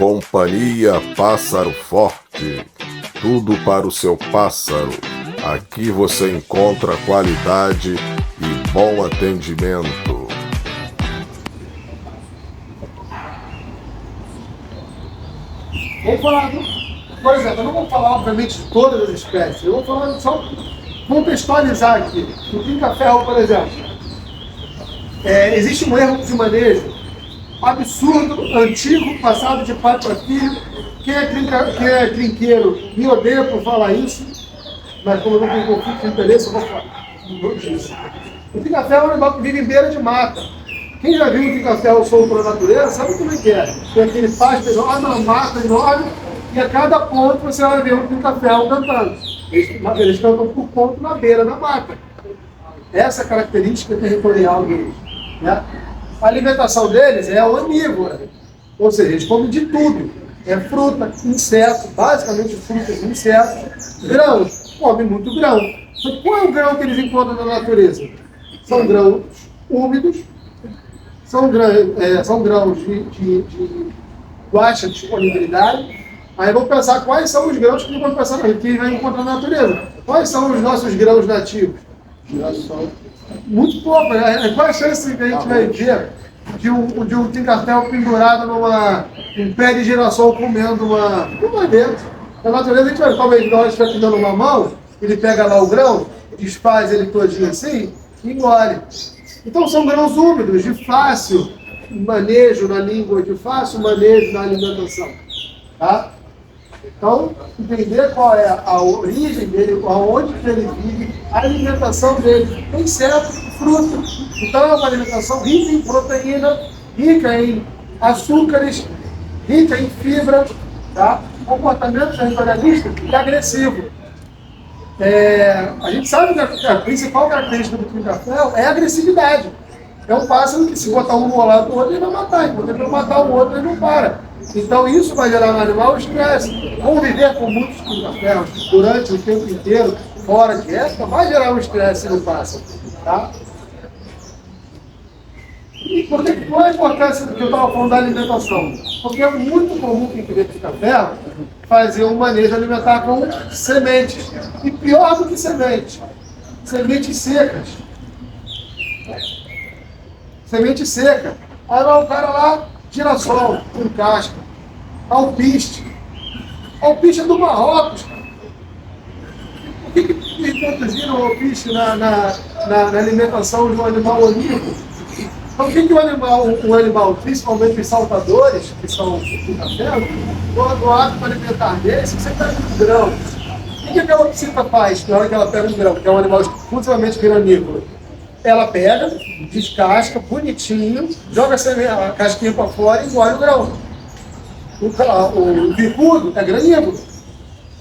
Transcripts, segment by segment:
Companhia Pássaro Forte, tudo para o seu pássaro. Aqui você encontra qualidade e bom atendimento. Vamos falar, por exemplo, eu não vou falar obviamente de todas as espécies, eu vou falar só contextualizar aqui. No trinca-ferro, por exemplo, existe um erro de manejo absurdo, antigo, passado de pai para filho. Quem é trinqueiro me odeia por falar isso, mas como eu não tenho conflito de interesse, eu vou falar. O trinca-ferro é um animal que vive em beira de mata. Quem já viu um trinca-ferro solto na natureza sabe como é que é. Tem aquele pasto enorme, uma mata enorme, e a cada ponto você vai ver um trinca-ferro cantando. Eles cantam por ponto na beira da mata. Essa é a característica territorial deles, né? A alimentação deles é onívora, ou seja, eles comem de tudo. É fruta, inseto, basicamente frutas e insetos, grãos, comem muito grão. Então, qual é o grão que eles encontram na natureza? São grãos úmidos, são grãos de baixa disponibilidade. Aí vamos pensar quais são os grãos que vão pensar que vai encontrar na natureza. Quais são os nossos grãos nativos? Muito pouco, né? Qual a chance que a gente vai ver de um trinca-ferro pendurado num pé de girassol comendo uma... Não vai ver. Na natureza a gente vai, talvez nós estiver comendo uma mão, ele pega lá o grão, desfaz ele todinho assim e engole. Então são grãos úmidos, de fácil manejo na língua, de fácil manejo na alimentação. Tá? Então, entender qual é a origem dele, aonde que ele vive, a alimentação dele, inseto, fruta. Então é uma alimentação rica em proteína, rica em açúcares, rica em fibra, tá? Comportamento territorialista e agressivo. A gente sabe que a principal característica do trinca-ferro é a agressividade. É um pássaro que, se botar um ao lado do outro, ele vai matar. Enquanto ele não matar o outro, ele não para. Então isso vai gerar no animal estresse. Conviver com muitos trinca-ferros durante o tempo inteiro, fora de época, vai gerar um estresse no pássaro. Tá? E por que qual a importância do que eu estava falando da alimentação? Porque é muito comum quem cria trinca-ferro fazer um manejo alimentar com sementes. E pior do que sementes, sementes secas. Semente seca. Aí vai o cara lá, girassol, com casca, alpiste. Alpiste é do Marrocos. Por que introduziram o alpiste na alimentação de um animal onívoro? Então, o que o animal, principalmente os saltadores, que são trinca-ferro, no hábito alimentar deles, você pega um grão. O que a calopsita faz na hora que ela pega um grão, que é um animal exclusivamente granícola? Ela pega, descasca, bonitinho, joga a casquinha para fora e engole o grão. O bicudo é granívoro.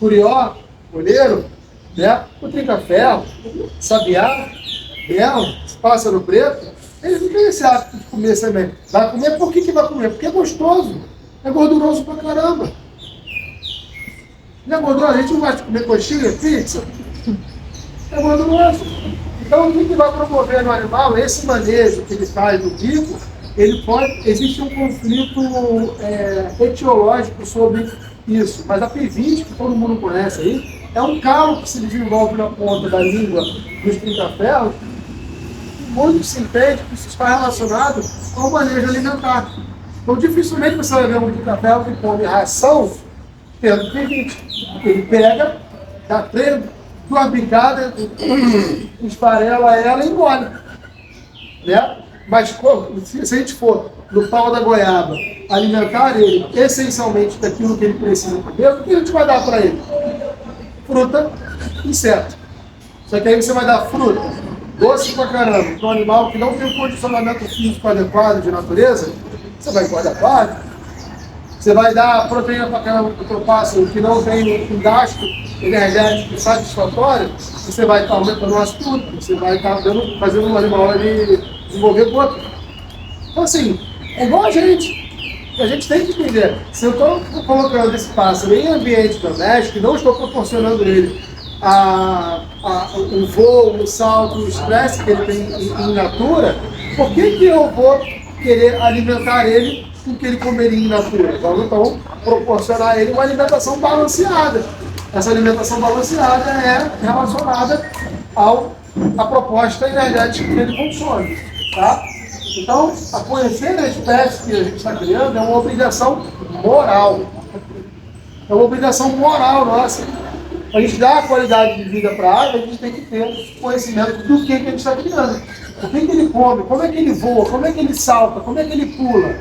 Curió, olheiro, né? O trinca-ferro, sabiá, mel, pássaro preto, eles não têm esse hábito de comer semente. Vai comer, por que vai comer? Porque é gostoso. É gorduroso pra caramba. Não é gorduroso? A gente não gosta de comer coxinha, pizza. É gorduroso. Então, o que vai promover no animal, esse manejo que ele faz do bico, existe um conflito etiológico sobre isso. Mas a P20, que todo mundo conhece aí, é um calo que se desenvolve na ponta da língua dos trinca-ferros, muito se entende que isso está relacionado ao manejo alimentar. Então, dificilmente você vai ver um trinca-ferro que come ração tendo P20. Ele pega, dá duas bicadas, esfarela ela e engole. Né? Mas se a gente for no pau da goiaba alimentar ele essencialmente daquilo que ele precisa comer, o que a gente vai dar para ele? Fruta, inseto. Só que aí você vai dar fruta, doce pra caramba, para um animal que não tem um condicionamento físico adequado de natureza, você vai engordar quadro. Você vai dar proteína para caramba para o pássaro que não tem um gasto energético satisfatório, você vai estar aumentando o açúcar, você vai estar fazendo um animal ele desenvolver gota. Então assim, é igual a gente. A gente tem que entender, se eu estou colocando esse pássaro em ambiente doméstico e não estou proporcionando ele o voo, o salto, o estresse que ele tem em natura, por que eu vou querer alimentar ele com o que ele comeria in natura. Então, proporcionar a ele uma alimentação balanceada. Essa alimentação balanceada é relacionada à proposta energética que ele consome. Tá? Então, a conhecer a espécie que a gente está criando é uma obrigação moral. É uma obrigação moral nossa. A gente dá a qualidade de vida para a ave, a gente tem que ter conhecimento do que a gente está criando. O que ele come, como é que ele voa, como é que ele salta, como é que ele pula.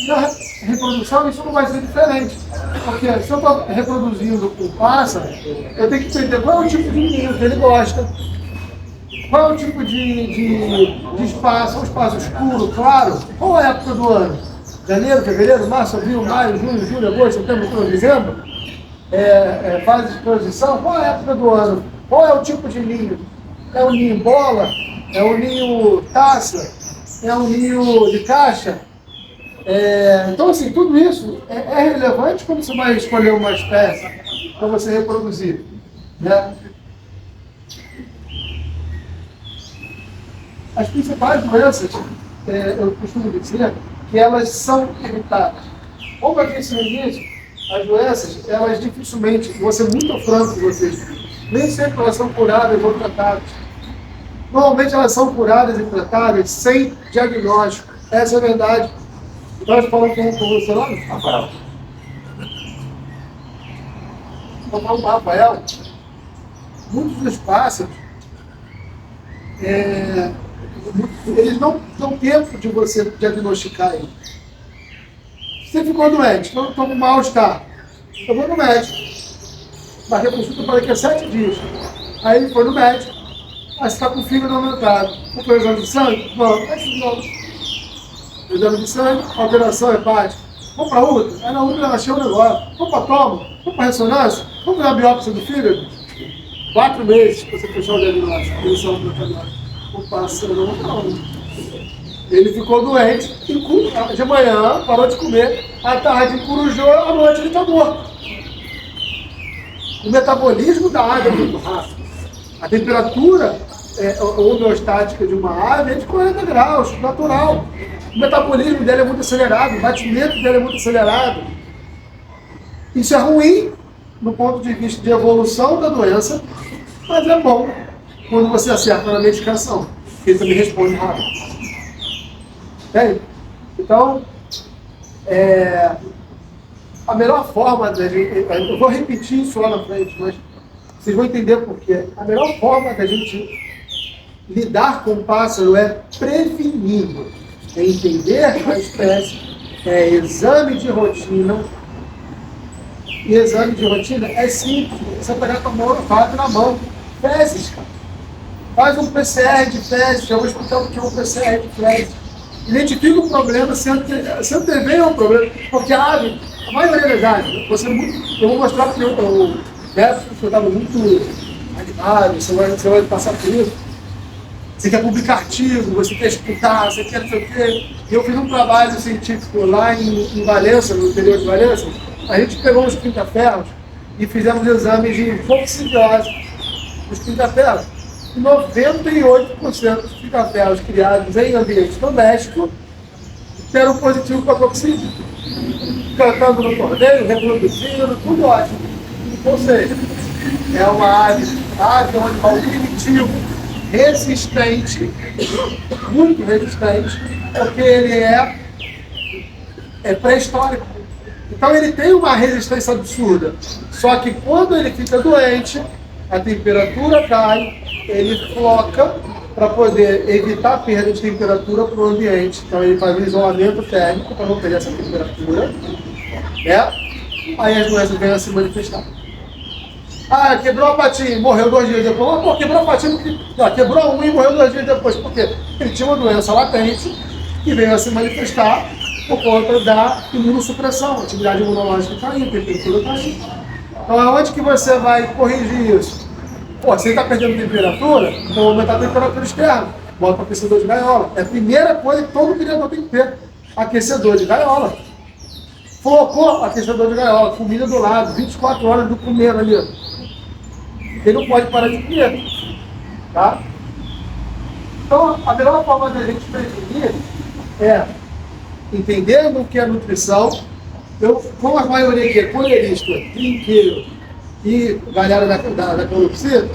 Na reprodução isso não vai ser diferente. Porque se eu estou reproduzindo um pássaro, eu tenho que entender qual é o tipo de ninho que ele gosta. Qual é o tipo de espaço? É um espaço escuro, claro? Qual é a época do ano? Janeiro, fevereiro, março, abril, maio, junho, julho, agosto, setembro, outubro, dezembro? Fase de transição? Qual é a época do ano? Qual é o tipo de ninho? É um ninho bola? É um ninho taça? É um ninho de caixa? Então, assim, tudo isso é relevante quando você vai escolher uma espécie para você reproduzir, né? As principais doenças, eu costumo dizer, que elas são evitadas. Como eu disse no início, as doenças, elas dificilmente, vou ser muito franco com vocês, nem sempre elas são curáveis ou tratadas. Normalmente elas são curadas e tratadas sem diagnóstico. Essa é a verdade. Nós falamos com você lá, Rafael. Eu falo com o Rafael, muitos dos pássaros, eles não dão tempo de você diagnosticar ele. Você ficou doente, então estou com mal-estar. Eu vou no médico. Marquei consulta para daqui a 7 dias. Aí ele foi no médico. Aí você está com o fígado aumentado. Vou fazer exame de sangue? Vamos. Exame de sangue, alteração hepática. Vamos para a UTI? Aí na UTI ela achou o negócio. Vamos para a toma? Vamos para a ressonância? Vamos fazer a biópsia do fígado? 4 meses para você fechar o diagnóstico. Eles são tratamento. O pássaro não. Ele ficou doente, de manhã parou de comer, à tarde corujou, à noite ele está morto. O metabolismo da ave é muito rápido. A temperatura homeostática de uma ave é de 40 graus, natural. O metabolismo dela é muito acelerado, o batimento dela é muito acelerado. Isso é ruim no ponto de vista de evolução da doença, mas é bom quando você acerta na medicação, porque ele também responde rápido. Entende? Então, a melhor forma da gente, eu vou repetir isso lá na frente, mas vocês vão entender por quê. A melhor forma da gente lidar com o pássaro é prevenindo, é entender a espécie, é exame de rotina. E exame de rotina é simples, você pegar com a mão, na mão, fezes, cara. Faz um PCR de fezes, eu vou explicar o que é um PCR de fezes. Identifica o problema, se antevém ao problema, porque a ave, a maioria das aves, eu vou mostrar porque o Beto estava muito animado, você vai passar por isso. Você quer publicar artigo, você quer escutar, você quer não sei o quê. Eu fiz um trabalho científico lá em Valença, no interior de Valença. A gente pegou uns pinta-ferros e fizemos exames de foxidiose dos pinta-ferros. 98% dos pinta-ferros criados em ambiente doméstico deram positivo para toxina. Cantando no cordeiro, reproduzindo, tudo ótimo. Ou seja, é uma ave, é um animal primitivo, resistente, muito resistente, porque ele é pré-histórico. Então ele tem uma resistência absurda. Só que quando ele fica doente, a temperatura cai, ele floca para poder evitar a perda de temperatura para o ambiente. Então ele faz um isolamento térmico para não perder essa temperatura, né? Aí as doenças vêm a se manifestar. Ah, quebrou a patinha, morreu 2 dias depois. Pô, quebrou a patinha, quebrou a unha e morreu 2 dias depois. Por quê? Ele tinha uma doença latente que veio a se manifestar por conta da imunossupressão, a atividade imunológica caiu, a temperatura caiu. Então aonde que você vai corrigir isso? Pô, você está perdendo temperatura, então aumentar a temperatura externa. Bota o aquecedor de gaiola. É a primeira coisa que todo criador tem que ter. Aquecedor de gaiola. Flocou aquecedor de gaiola, comida do lado, 24 horas do comer ali. Ele não pode parar de comer. Tá? Então, a melhor forma da gente prevenir é entendendo o que é nutrição. Eu, como a maioria aqui é colherista, trinqueiro e galera da calopsita,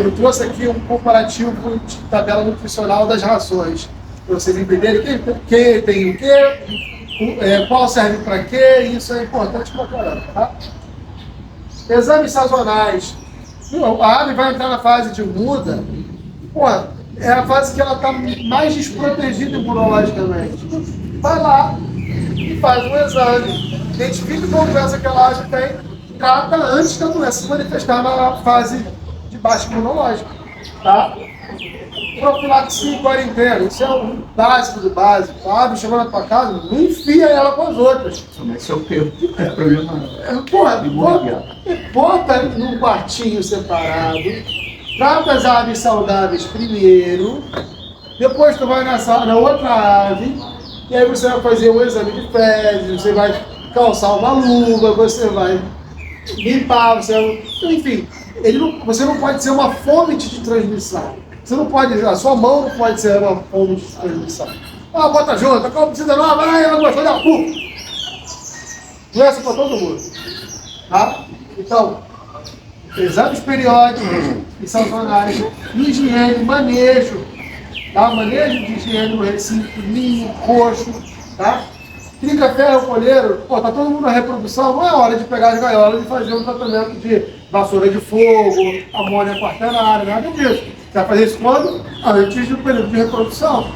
eu trouxe aqui um comparativo de tabela nutricional das rações, para vocês entenderem quem tem o quê, qual serve para quê, isso é importante para caramba, tá? Exames sazonais. A ave vai entrar na fase de muda, pô, é a fase que ela está mais desprotegida imunologicamente. Vai lá e faz um exame, identifica qual doença que ela acha que tem, trata antes da doença se manifestar na fase de baixa imunológica, tá? Profilaxia em quarentena, isso é o básico do básico. A ave chegou na tua casa, não enfia ela com as outras. Esse é o teu problema. Porra, bota num quartinho separado, trata as aves saudáveis primeiro, depois tu vai na outra ave, e aí você vai fazer um exame de fezes, você vai calçar uma luva, você vai limpar, enfim, você não pode ser uma fonte de transmissão. Você não pode, a sua mão não pode ser uma fonte de transmissão. Ah, bota junto, qual precisa nova, ela gostou da doença para todo mundo. Tá? Então, exames periódicos e sazonais, higiene, manejo, tá? Manejo de higiene no recinto, ninho, coxo, tá? Trinca ferro, colheiro, pô, tá todo mundo na reprodução, não é hora de pegar as gaiolas e fazer um tratamento de vassoura de fogo, amônia quaternária, nada disso. Você vai fazer isso quando? Antes do período de reprodução.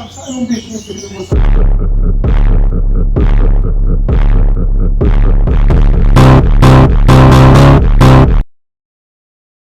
Sai um bichinho aqui.